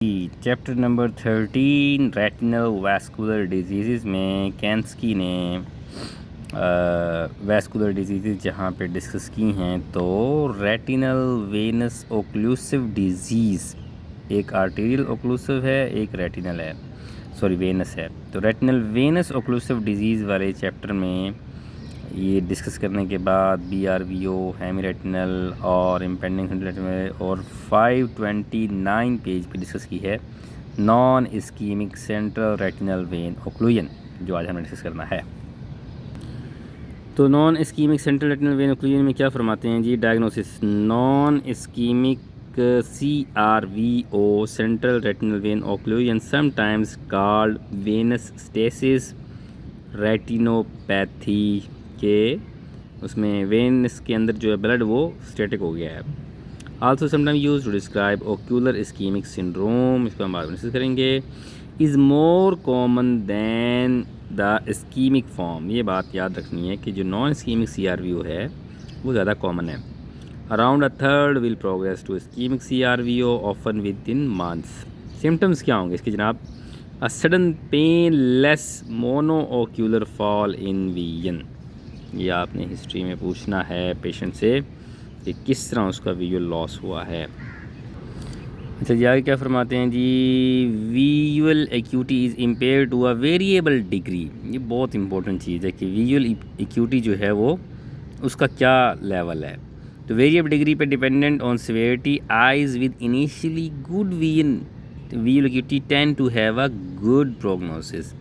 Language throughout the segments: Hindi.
Chapter number 13 retinal vascular disease में कैंस्की ने वैस्कुलर डिजीज़ जहाँ पे डिस्कस की हैं, तो रेटिनल वेनस ओक्लूसिव डिजीज़ एक आर्टेरियल ओक्लूसिव है, एक रेटिनल है, सॉरी वेनस है। तो रेटिनल वेनस ओक्लूसिव डिजीज़ वाले चैप्टर में ये डिस्कस करने के बाद BRVO, हेमी और इम्पेंडिंग रेटिनल और 529 पेज पे डिस्कस की है non ischemic central retinal vein occlusion, जो आज हमें डिस्कस करना है। तो non ischemic central retinal vein occlusion में क्या फरमाते हैं जी? Diagnosis: non ischaemic CRVO central retinal vein occlusion sometimes called venous stasis retinopathy के उसमें वेन्स के अंदर जो है ब्लड वो स्टैटिक हो गया है। Also sometime use to describe ocular ischemic syndrome, इसको हम बाद में डिस्कस करेंगे। Is more common than the ischemic form, ये बात याद रखनी है कि जो नॉन इस्कीमिक CRVO है वो ज़्यादा कॉमन है। Around a third will progress to ischemic CRVO often within months. Symptoms क्या होंगे इसके जनाब? A sudden painless monoocular fall in vision, ये आपने हिस्ट्री में पूछना है पेशेंट से कि किस तरह उसका विजुअल लॉस हुआ है। अच्छा जी, आगे क्या फरमाते हैं जी? Visual acuity is impaired to a variable degree, ये बहुत इंपॉर्टेंट चीज़ है कि विजुअल एक्यूटी जो है वो उसका क्या लेवल है। तो वेरिएबल डिग्री पे dependent on severity, eyes with initially good vision visual acuity tend to have a good prognosis.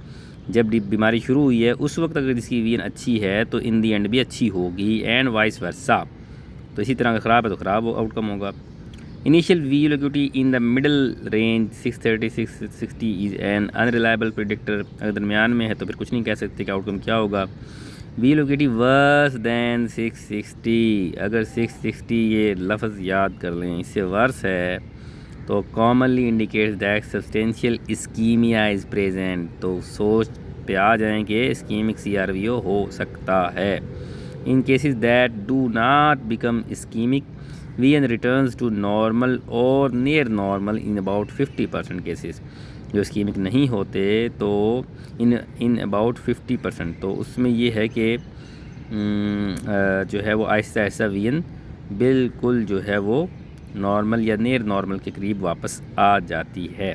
जब बीमारी शुरू हुई है उस वक्त अगर इसकी विजन अच्छी है तो इन दी एंड भी अच्छी होगी, एंड वाइस वर्सा। तो इसी तरह का ख़राब है तो ख़राब आउटकम होगा। Initial visual acuity in the middle range 630-660 is an unreliable predictor, अगर दरमियान में है तो फिर कुछ नहीं कह सकते कि आउटकम क्या होगा। विजुअल एक्यूटी वर्स दैन 660, अगर 660 ये लफ्ज़ याद कर लें, इससे वर्स है तो commonly indicates that substantial ischemia is present, तो सोच पे आ जाएँ कि इस्कीमिक CRVO हो सकता है। In cases that do not become ischemic, vision returns to normal or near normal in about 50% cases. जो इस्कीमिक नहीं होते तो इन अबाउट 50%, तो उसमें ये है कि जो है वो आहिस्ता आहिस्ता विजन बिल्कुल जो है वो नॉर्मल या नियर नॉर्मल के करीब वापस आ जाती है।